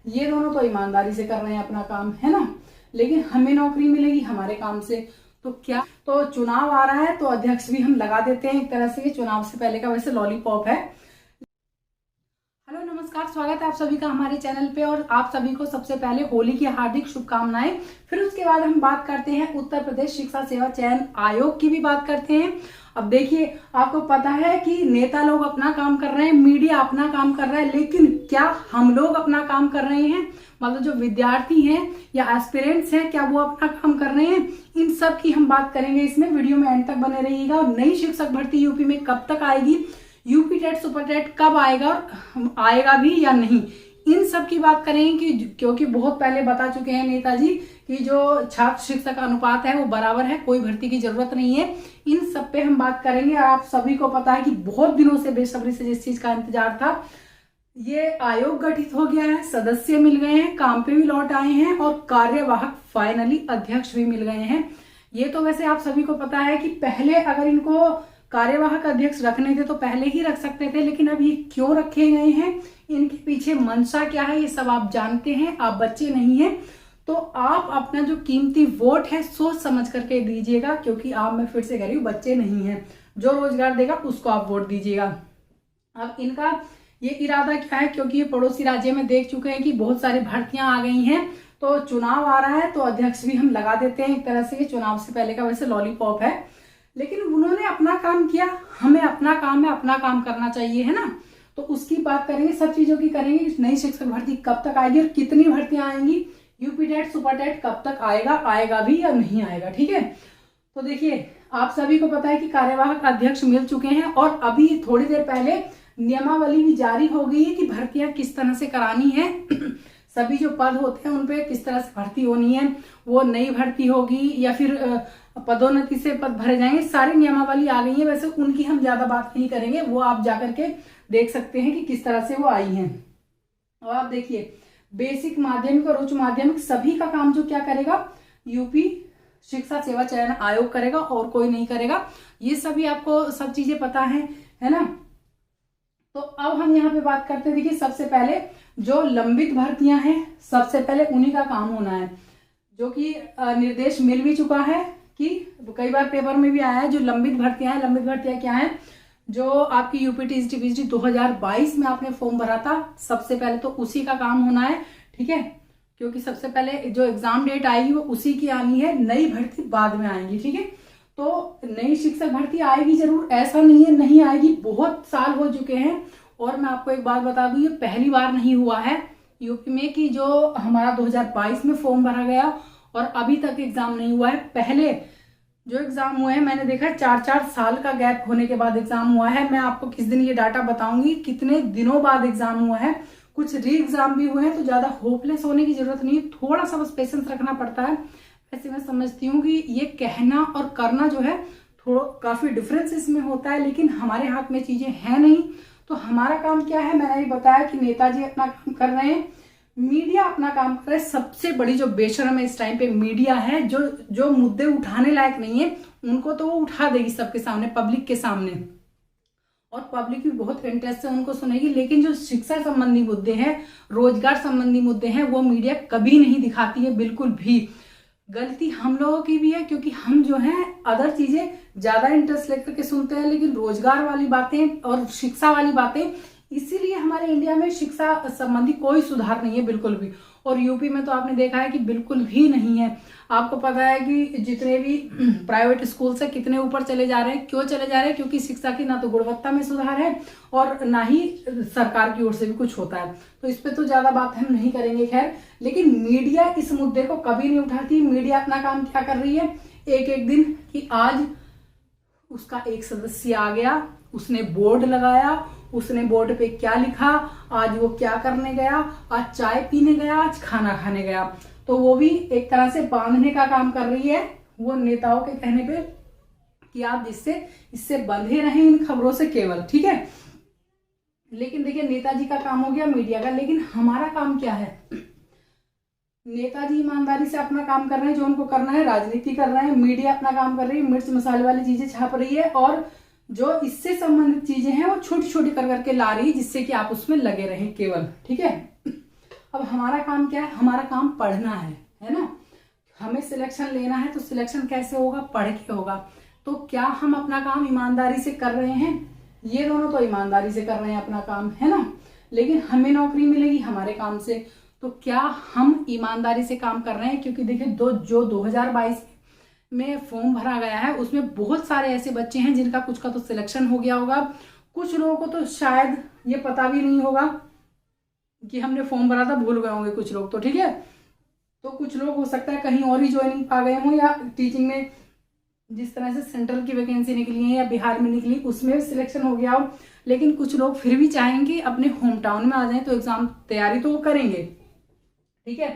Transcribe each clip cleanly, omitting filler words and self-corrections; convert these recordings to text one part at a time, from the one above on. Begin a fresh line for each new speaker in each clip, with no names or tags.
ये दोनों तो ईमानदारी से कर रहे हैं अपना काम, है ना। लेकिन हमें नौकरी मिलेगी हमारे काम से, तो क्या, तो चुनाव आ रहा है तो अध्यक्ष भी हम लगा देते हैं एक तरह से। ये चुनाव से पहले का वैसे लॉलीपॉप है। हेलो नमस्कार, स्वागत है आप सभी का हमारे चैनल पे, और आप सभी को सबसे पहले होली की हार्दिक शुभकामनाएं। फिर उसके बाद हम बात करते हैं उत्तर प्रदेश शिक्षा सेवा चयन आयोग की भी बात करते हैं। अब देखिए, आपको पता है कि नेता लोग अपना काम कर रहे हैं, मीडिया अपना काम कर रहा है, लेकिन क्या हम लोग अपना काम कर रहे हैं? मतलब जो विद्यार्थी हैं या एस्पिरेंट्स हैं, क्या वो अपना काम कर रहे हैं? इन सब की हम बात करेंगे इसमें। वीडियो में एंड तक बने रहिएगा। और नई शिक्षक भर्ती यूपी में कब तक आएगी, यूपी टेट सुपर टेट कब आएगा, आएगा भी या नहीं, इन सब की बात करेंगे। क्योंकि बहुत पहले बता चुके हैं नेताजी कि जो छात्र शिक्षक अनुपात है वो बराबर है, कोई भर्ती की जरूरत नहीं है। इन सब पे हम बात करेंगे। और आप सभी को पता है कि बहुत दिनों से बेसब्री से जिस चीज का इंतजार था, ये आयोग गठित हो गया है, सदस्य मिल गए हैं, काम पे भी लौट आए हैं, और कार्यवाहक फाइनली अध्यक्ष भी मिल गए हैं। ये तो वैसे आप सभी को पता है कि पहले अगर इनको कार्यवाहक अध्यक्ष रखने थे तो पहले ही रख सकते थे, लेकिन अब ये क्यों रखे गए हैं, इनके पीछे मंशा क्या है, ये सब आप जानते हैं। आप बच्चे नहीं हैं तो आप अपना जो कीमती वोट है सोच समझ करके दीजिएगा, क्योंकि आप, मैं फिर से कह रही हूँ, बच्चे नहीं हैं। जो रोजगार देगा उसको आप वोट दीजिएगा। अब इनका ये इरादा क्या है, क्योंकि ये पड़ोसी राज्य में देख चुके हैं कि बहुत सारी भर्तियां आ गई हैं, तो चुनाव आ रहा है तो अध्यक्ष भी हम लगा देते हैं एक तरह से। ये चुनाव से पहले का वैसे लॉलीपॉप है, लेकिन उन्होंने अपना काम किया, हमें अपना काम है, अपना काम करना चाहिए, है ना। तो उसकी बात करेंगे, सब चीजों की करेंगे। नई शिक्षक भर्ती कब तक आएगी और कितनी भर्तियां आएंगी, यूपी टेट सुपर टेट कब तक आएगा, आएगा भी या नहीं आएगा, ठीक है। तो देखिए, आप सभी को पता है कि कार्यवाहक अध्यक्ष मिल चुके हैं, और अभी थोड़ी देर पहले नियमावली भी जारी हो गई है कि भर्तियां किस तरह से करानी है। सभी जो पद होते हैं उन पे किस तरह से भर्ती होनी है, वो नई भर्ती होगी या फिर पदोन्नति से पद भरे जाएंगे, सारी नियमावली आ गई है। वैसे उनकी हम ज्यादा बात नहीं करेंगे, वो आप जाकर के देख सकते हैं कि किस तरह से वो आई हैं। और आप देखिए, बेसिक माध्यमिक और उच्च माध्यमिक सभी का काम जो क्या करेगा, यूपी शिक्षा सेवा चयन आयोग करेगा, और कोई नहीं करेगा। ये सभी आपको सब चीजें पता है ना। तो अब हम यहाँ पे बात करते हैं। देखिए, सबसे पहले जो लंबित भर्तियां हैं, सबसे पहले उन्हीं का काम होना है, जो कि निर्देश मिल भी चुका है कि कई बार पेपर में भी आया है। जो लंबित भर्तियां हैं, लंबित भर्तियां क्या है, जो आपकी यूपी टीजीटी पीजी 2022 में आपने फॉर्म भरा था, सबसे पहले तो उसी का काम होना है, ठीक है। क्योंकि सबसे पहले जो एग्जाम डेट आएगी वो उसी की आनी है, नई भर्ती बाद में आएगी, ठीक है। तो नई शिक्षक भर्ती आएगी जरूर, ऐसा नहीं है नहीं आएगी, बहुत साल हो चुके हैं। और मैं आपको एक बात बता दूं, ये पहली बार नहीं हुआ है यूपी में कि जो हमारा 2022 में फॉर्म भरा गया और अभी तक एग्जाम नहीं हुआ है। पहले जो एग्जाम हुए हैं, मैंने देखा 4-4 साल का गैप होने के बाद एग्जाम हुआ है। मैं आपको किस दिन ये डाटा बताऊंगी कितने दिनों बाद एग्जाम हुआ है। कुछ री एग्जाम भी हुए हैं, तो ज्यादा होपलेस होने की जरूरत नहीं है, थोड़ा सा बस पेशेंस रखना पड़ता है। ऐसे मैं समझती हूँ कि ये कहना और करना जो है थोड़ा काफी डिफरेंस इसमें होता है, लेकिन हमारे हाथ में चीजें हैं नहीं। तो हमारा काम क्या है, मैंने भी बताया कि नेताजी अपना काम कर रहे हैं, मीडिया अपना काम कर रहा है। सबसे बड़ी जो बेशरम है इस टाइम पे मीडिया है, जो मुद्दे उठाने लायक नहीं है उनको तो वो उठा देगी सबके सामने, पब्लिक के सामने, और पब्लिक भी बहुत इंटरेस्ट से उनको सुनेगी। लेकिन जो शिक्षा संबंधी मुद्दे हैं, रोजगार संबंधी मुद्दे हैं, वो मीडिया कभी नहीं दिखाती है, बिल्कुल भी। गलती हम लोगों की भी है, क्योंकि हम जो है अदर चीजें ज्यादा इंटरेस्ट लेकर के सुनते हैं, लेकिन रोजगार वाली बातें और शिक्षा वाली बातें, इसीलिए हमारे इंडिया में शिक्षा संबंधी कोई सुधार नहीं है बिल्कुल भी। और यूपी में तो आपने देखा है कि बिल्कुल भी नहीं है। आपको पता है कि जितने भी प्राइवेट स्कूल से कितने ऊपर चले जा रहे हैं, क्यों चले जा रहे हैं, क्योंकि शिक्षा की ना तो गुणवत्ता में सुधार है और ना ही सरकार की ओर से भी कुछ होता है। तो इस पे तो ज्यादा बात हम नहीं करेंगे, खैर। लेकिन मीडिया इस मुद्दे को कभी नहीं उठाती। मीडिया अपना काम क्या कर रही है, एक एक दिन कि आज उसका एक सदस्य आ गया, उसने बोर्ड लगाया, उसने बोर्ड पे क्या लिखा, आज वो क्या करने गया, आज चाय पीने गया, आज खाना खाने गया। तो वो भी एक तरह से बांधने का काम कर रही है, वो नेताओं के कहने पे, कि आप इससे बंधे रहें इन खबरों से केवल, ठीक है। लेकिन देखिए, नेताजी का काम हो गया मीडिया का, लेकिन हमारा काम क्या है। नेताजी ईमानदारी से अपना काम कर रहे हैं, जो उनको करना है, राजनीति कर रहे हैं। मीडिया अपना काम कर रही है, मिर्च मसाले वाली चीजें छाप रही है, और जो इससे संबंधित चीजें हैं वो छोटी छोटी कर करके ला रही है, जिससे कि आप उसमें लगे रहें केवल, ठीक है। अब हमारा काम क्या है, हमारा काम पढ़ना है ना। हमें सिलेक्शन लेना है तो सिलेक्शन कैसे होगा, पढ़ के होगा। तो क्या हम अपना काम ईमानदारी से कर रहे हैं, ये दोनों तो ईमानदारी से कर रहे हैं अपना काम, है ना। लेकिन हमें नौकरी मिलेगी हमारे काम से, तो क्या हम ईमानदारी से काम कर रहे हैं। क्योंकि देखिए जो 2022 में फॉर्म भरा गया है उसमें बहुत सारे ऐसे बच्चे हैं जिनका कुछ का तो सिलेक्शन हो गया होगा, कुछ लोगों को तो शायद ये पता भी नहीं होगा कि हमने फॉर्म भरा था, भूल गए होंगे कुछ लोग तो, ठीक है। तो कुछ लोग हो सकता है कहीं और ही ज्वाइनिंग पा गए हों, या टीचिंग में जिस तरह से सेंट्रल की वैकेंसी निकली है या बिहार में निकली उसमें भी सिलेक्शन हो गया हो। लेकिन कुछ लोग फिर भी चाहेंगे अपने होम टाउन में आ जाएं तो एग्जाम तैयारी तो वो करेंगे, ठीक है।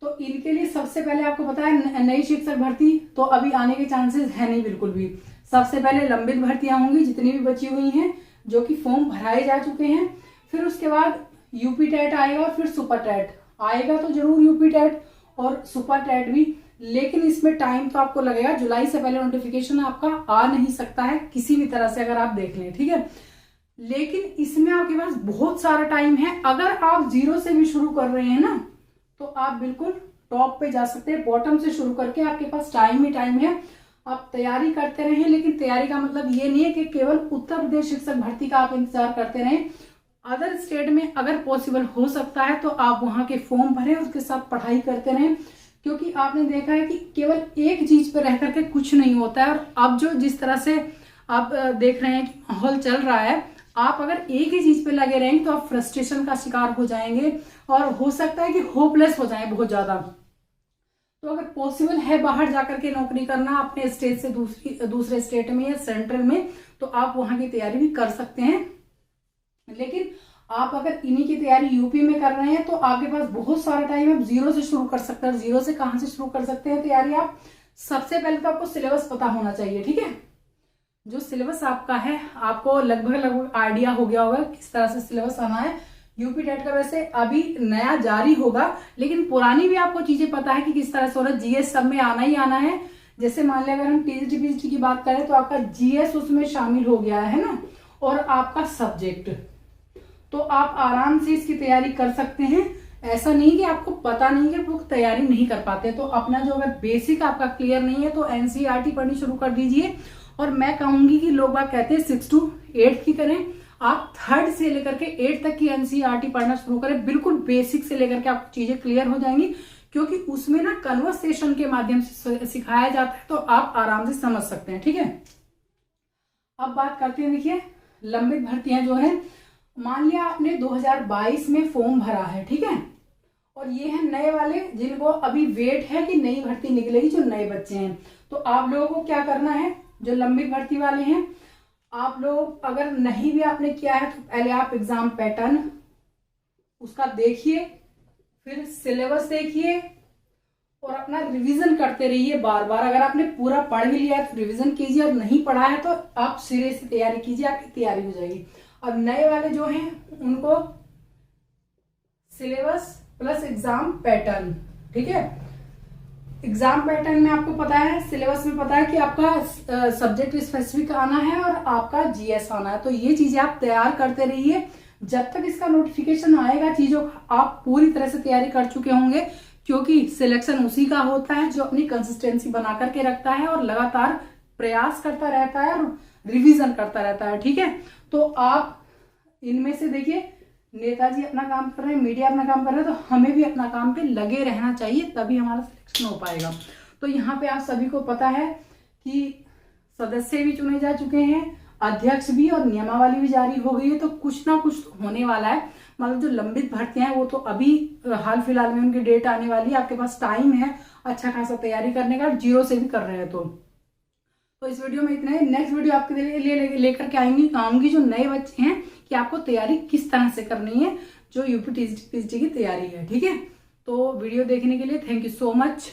तो इनके लिए सबसे पहले आपको पता है नई शिक्षक भर्ती तो अभी आने के चांसेस है नहीं बिल्कुल भी। सबसे पहले लंबित भर्तियां होंगी जितनी भी बची हुई हैं, जो कि फॉर्म भराए जा चुके हैं। फिर उसके बाद यूपी टेट आएगा और फिर सुपर टेट आएगा, तो जरूर यूपी टेट और सुपर टेट भी। लेकिन इसमें टाइम तो आपको लगेगा, जुलाई से पहले नोटिफिकेशन आपका आ नहीं सकता है किसी भी तरह से, अगर आप देख लें, ठीक है। लेकिन इसमें आपके पास बहुत सारा टाइम है। अगर आप 0 से भी शुरू कर रहे हैं ना तो आप बिल्कुल टॉप पे जा सकते हैं। बॉटम से शुरू करके आपके पास टाइम ही टाइम है, आप तैयारी करते रहें। लेकिन तैयारी का मतलब ये नहीं है कि केवल उत्तर प्रदेश शिक्षक भर्ती का आप इंतजार करते रहें। अदर स्टेट में अगर पॉसिबल हो सकता है तो आप वहां के फॉर्म भरें, उसके साथ पढ़ाई करते रहें। क्योंकि आपने देखा है कि केवल एक चीज पे रह करके कुछ नहीं होता है। और अब जो जिस तरह से आप देख रहे हैं कि माहौल चल रहा है, आप अगर एक ही चीज पे लगे रहेंगे तो आप फ्रस्ट्रेशन का शिकार हो जाएंगे और हो सकता है कि होपलेस हो जाए बहुत ज्यादा। तो अगर पॉसिबल है बाहर जाकर के नौकरी करना अपने स्टेट से दूसरे स्टेट में या सेंट्रल में, तो आप वहां की तैयारी भी कर सकते हैं। लेकिन आप अगर इन्हीं की तैयारी यूपी में कर रहे हैं तो आपके पास बहुत सारा टाइम, आप 0 से शुरू कर सकते हैं। 0 से कहां से शुरू कर सकते हैं तैयारी आप, सबसे पहले तो आपको सिलेबस पता होना चाहिए, ठीक है। जो सिलेबस आपका है आपको लगभग आइडिया हो गया होगा किस तरह से सिलेबस आना है। यूपी टेट का वैसे अभी नया जारी होगा, लेकिन पुरानी भी आपको चीजें पता है कि किस तरह से हो रहा है। जीएस सब में आना ही आना है। जैसे मान लिया अगर हम टीजीटी पीजीटी की बात करें तो आपका जीएस उसमें शामिल हो गया है ना, और आपका सब्जेक्ट, तो आप आराम से इसकी तैयारी कर सकते हैं। ऐसा नहीं कि आपको पता नहीं है, वो तैयारी नहीं कर पाते। तो अपना जो अगर बेसिक आपका क्लियर नहीं है तो एनसीईआरटी पढ़नी शुरू कर दीजिए। और मैं कहूंगी कि लोग बात कहते हैं 6 to 8 की करें, आप 3rd से लेकर के 8 तक की एनसीईआरटी पढ़ना शुरू करें। बिल्कुल बेसिक से लेकर के आपको चीजें क्लियर हो जाएंगी, क्योंकि उसमें ना कन्वर्सेशन के माध्यम से सिखाया जाता है, तो आप आराम से समझ सकते हैं, ठीक है। अब बात करते हैं, देखिए लंबित भर्तियां जो है, मान लिया आपने 2022 में फॉर्म भरा है, ठीक है, और ये है नए वाले जिनको अभी वेट है कि नई भर्ती निकलेगी, जो नए बच्चे हैं। तो आप लोगों को क्या करना है, जो लंबित भर्ती वाले हैं, आप लोग अगर नहीं भी आपने किया है तो पहले आप एग्जाम पैटर्न उसका देखिए, फिर सिलेबस देखिए और अपना रिवीजन करते रहिए बार बार। अगर आपने पूरा पढ़ भी लिया है तो रिवीजन कीजिए, और नहीं पढ़ा है तो आप सिरे से तैयारी कीजिए, आपकी तैयारी हो जाएगी। अब नए वाले जो हैं उनको सिलेबस प्लस एग्जाम पैटर्न, ठीक है। एग्जाम पैटर्न में आपको पता है, सिलेबस में पता है कि आपका सब्जेक्ट स्पेसिफिक आना है और आपका जीएस आना है। तो ये चीजें आप तैयार करते रहिए। जब तक इसका नोटिफिकेशन आएगा चीजों का आप पूरी तरह से तैयारी कर चुके होंगे, क्योंकि सिलेक्शन उसी का होता है जो अपनी कंसिस्टेंसी बना करके रखता है और लगातार प्रयास करता रहता है और रिवीजन करता रहता है, ठीक है। तो आप इनमें से देखिए, नेताजी अपना काम कर रहे हैं, मीडिया अपना काम कर रहे हैं, तो हमें भी अपना काम पे लगे रहना चाहिए, तभी हमारा सिलेक्शन हो पाएगा। तो यहाँ पे आप सभी को पता है कि सदस्य भी चुने जा चुके हैं, अध्यक्ष भी, और नियमावली भी जारी हो गई है। तो कुछ ना कुछ तो होने वाला है। मतलब जो लंबित भर्तियां हैं वो तो अभी हाल फिलहाल में उनकी डेट आने वाली है। आपके पास टाइम है अच्छा खासा तैयारी करने का, 0 से भी कर रहे हैं तो इस वीडियो में इतना ही। नेक्स्ट वीडियो आपके लिए लेकर के आऊंगी जो नए बच्चे हैं कि आपको तैयारी किस तरह से करनी है, जो यूपी टीजीटी की तैयारी है, ठीक है। तो वीडियो देखने के लिए थैंक यू सो मच।